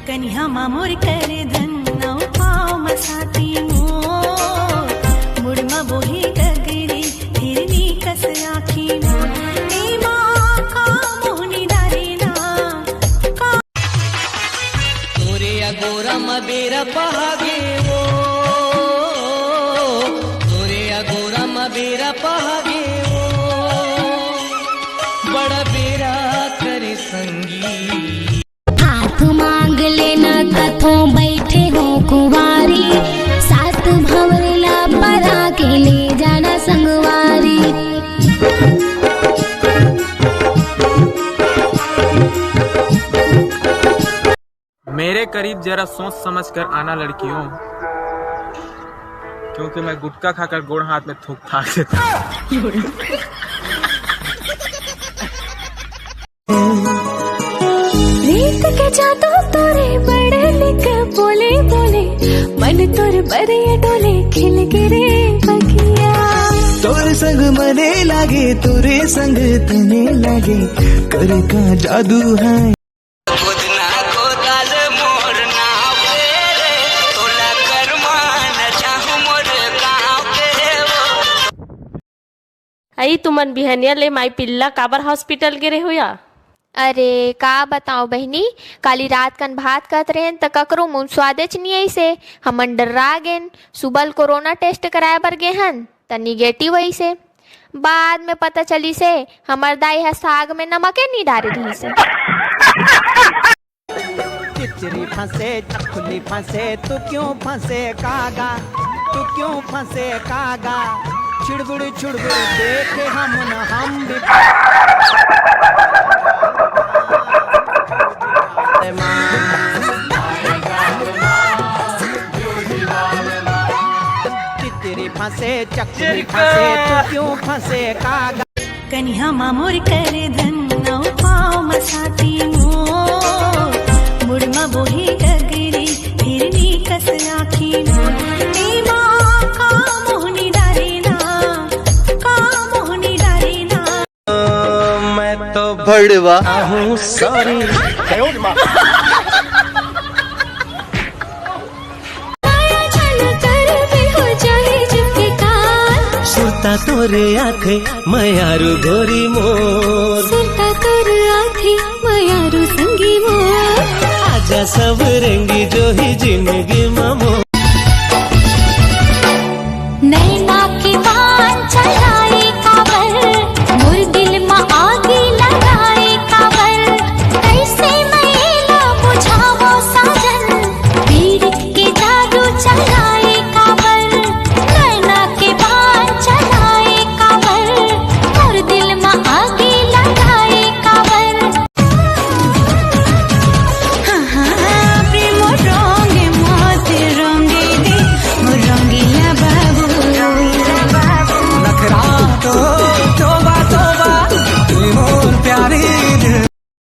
कन्या मामोर करे धन नौ पाव मसाती मोर मुड़मा बोही गगरी हिरनी कस आखी मोर ए माँ का मोहनी डारेना तोरे अगोरा मबेरा पहागे वो तोरे अगोरा मबेरा पहागे वो बड़ा बेरा करे संगी हाथ मांग लेना कथों बैठे हो कुंवारी सात भंवरेला परा के ले जाना संगवारी। मेरे करीब जरा सोच समझ कर आना लड़कियों, क्योंकि मैं गुटखा खाकर गोड़ हाथ में थूक थाक देता हूँ। रीत के जादू तोरे बड़े लिख बोले बोले मन तोर बरे डोले खिल गिरे बगिया तोरे संग मने लागे तोरे संग तने लागे करे का जादू है आई तुमन बिहनिया ले माई पिल्ला काबर हॉस्पिटल गिरे हुआ। अरे का बताओ बहनी, काली रात कन भात कहत रहेन त ककरो मुंह स्वादेच नहीं ऐसे हमन डरा गेन। सुबह कोरोना टेस्ट कराए बर गे हन त निगेटिव ऐसे, बाद में पता चली से हमर दाई है साग में नमके नहीं डारे रही से। चिचरी फंसे चखुली फंसे तू क्यों फंसे कागा, तू क्यों फंसे कागा, छिड़बुड़ देखे हम भी चिचरी फंसे चखुली फंसे तू क्यों फंसे कागा। कन्या मामोर करे धन नौ पाव मसाती मोर मुड़मा बोही गगरी हिरनी कस आखी मोर ए माँ का मोहनी डारेना का मोहनी डारेना। मैं तो भड़वा हूँ सॉरी सुरता तोरे आखे मयारू गोरी मोर सुरता तोर आखे मयारू संगी मोर आजा सब रंगी जो ही जिंदगी ममो नैना की बान चढ़ाए काबर मोर दिल में आगे लगाए काबर कैसे मैला बुझावो साजन पीर के जादू चलाए काबर नैना के बान चढ़ाए काबर मोर दिल में आगे लगाए काबर। हाँ हाँ प्रेम रंगे माते रंगे दे मोर रंगीला बाबू नखरा तो तोबा तोबा मोर प्यारी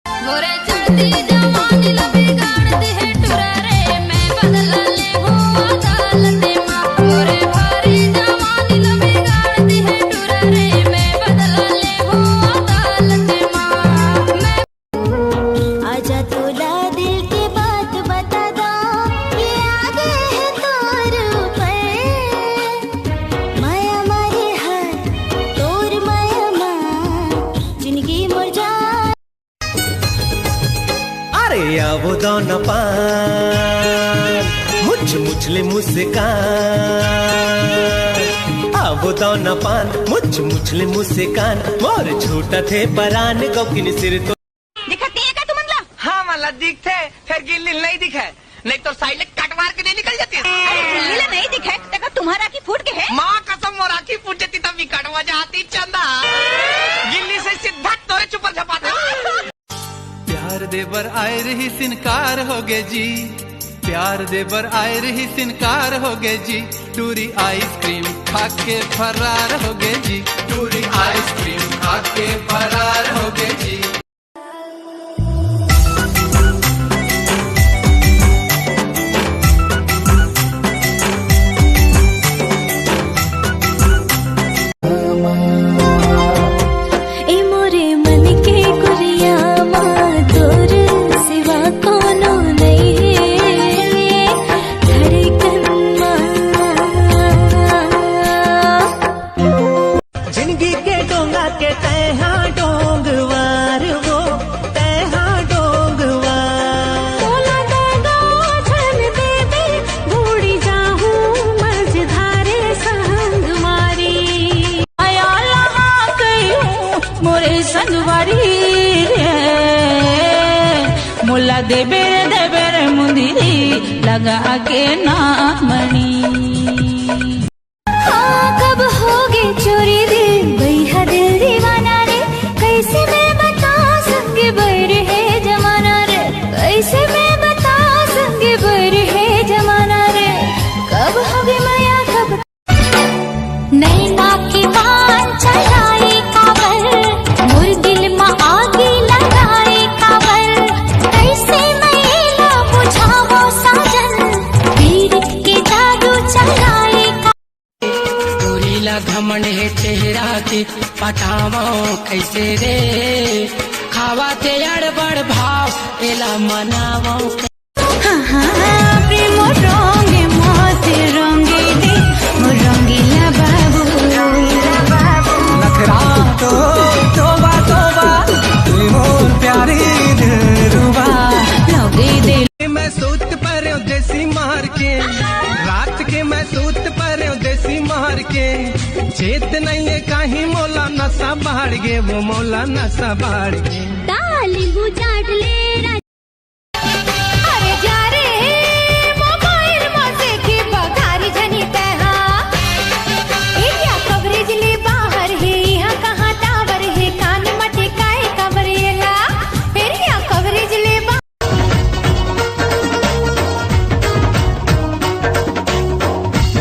मोरे चढ़ती जवानी लबी गाड़ती है टुरा रे मैं बदला ले हूँ अदालते माँ मोरे भारी जवानी लबी गाड़ती है टुरा रे मैं बदला ले हूँ अदालते माँ। आजा तोला दिल की बात बता दो ये आगे है तोर ऊपर माया मारे हाथ तोर माया माँ जिंदगी मोर जा। अरे आवो दोन पान मुछले मुस्कान आवो दोन पान मुछले मुस्कान मोर छोटा थे परान गौकिन सिर तो दिखती है क्या तुम मतलब? हाँ मला दिखते फिर गिल्ली नहीं दिखे, नहीं तो साइड कट मार के नहीं निकल जाती। गिल्ली नहीं दिखे तक तुम्हारा की फूट के है माँ कसम मोरा की फूट जाती तब विकट वजह आती चंदा गिल्ली से सीधा तोरे चुपर झपाते। प्यार देवर आए रही सिनकार हो गे जी, प्यार देवर आए रही सिनकार हो गे जी, टूरी आइसक्रीम खा के फरार हो गे जी, टूरी आइसक्रीम खा के फरार हो गे जी। मन के गुरिया माँ तोर सिवा कोनो नहीं देबे रे मुंदिरी लगा के नामणी। कब होगे चोरी दिल बैहा दिल दीवाना रे, कैसे मैं बता संग बर है जमाना रे, कैसे मैं बता संग बर है जमाना रे। कब होगे माया कब नैना की बात चढ़ाई काबर, मोर दिल में आगे लगाए काबर, कैसे मैं बुझावो साजन पीरित के जादू चलाए। गोरीला घमंड है चेहरा के पटावो कैसे रे, खावा ते अड़बड़ भाव एला मनावो। प्रेम रंगे मोते रंगे दे मोर रंगीला बाबू, नखरा तो तोबा तोबा मोर प्यारी दिलरुबा। लगे दे मैं सूत पर देसी मार के, रात के मैं सूत पर देसी मार के, चेत नहीं है कहीं मोला नशा बाढ़ गे, वो मोला नशा बाढ़ गे। डाली बुझाट ले अरे जा रे मोबाइल मसे की बघारी जनी तहा, क्या कवरेज ले बाहर है यहाँ कहाँ टावर है, कान मटे काए कवरेला फिर क्या कवरेज ले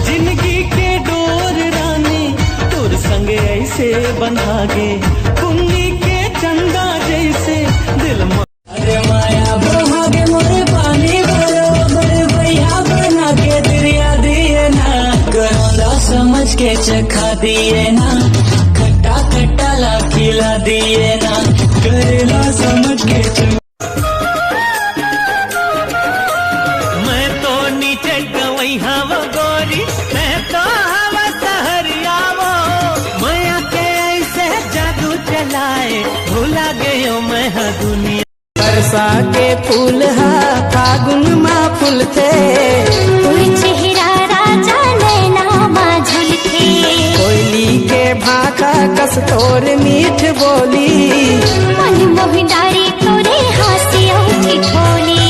जिंदगी के डोर रानी तोर संग ऐसे बंधागे, कुंडी के चंदा जैसे दिल में। अरे माया बहागे मोरे पानी बरोबर भैया बना के दरिया दिए ना, करौंदा समझ के चखा दिए ना, खट्टा खट्टा ला खिला दिए ना, करेला समझ के मैं तो नीचे गवई हवा गोरी, मैं तो हवा सहरिया वो, माया के ऐसे जादू चलाए भूला गयो मैं हा दुनिया। बरसा के फूल हा फागुन मा फूलते, चेहरा राजा नैना माझुल थे, कोयली के भाखा कस तोर मीठ बोली, मन मोहिदारी तोरे हासियों की ठोली,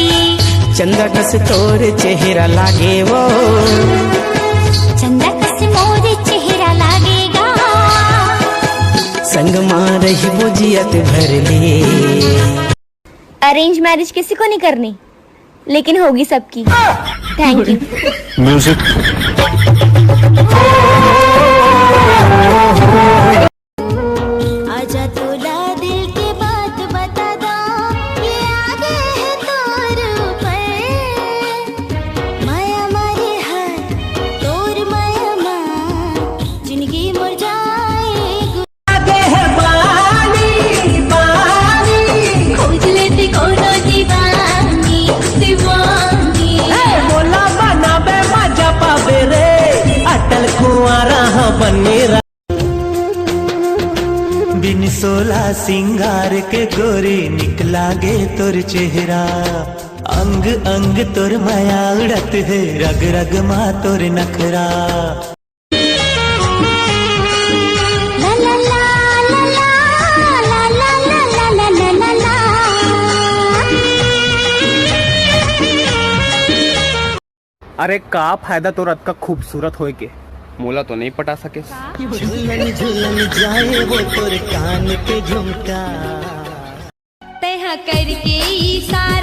चंदा कस तोर चेहरा लागे वो, चंदा कस मोर चेहरा लागेगा, संग मां रही वो जियत भर ले। अरेंज मैरिज किसी को नहीं करनी, लेकिन होगी सबकी। Thank you. म्यूजिक आजा तोला दिल की बात बता दो, ये आगे है तोर ऊपर, माया मारे हाथ तोर माया माँ, जिंदगी मुर जाए खोज लेती कोनो दीवानी दीवानी। बोला बना बे मजा पावे रे, अटल कुंवारा बने बिन सोला सिंगार के गोरी निकला गे तोर चेहरा, अंग अंग तोर माया उड़त है, रग रग मा तोर नखरा। ला ला ला ला ला ला ला ला ला ला ला ला। अरे का फायदा तो रत का खूबसूरत होए के, मोला तो नहीं पटा सके। झूलन झूलन जाए वो तोर कान के झुमका, तैहा करके इशारा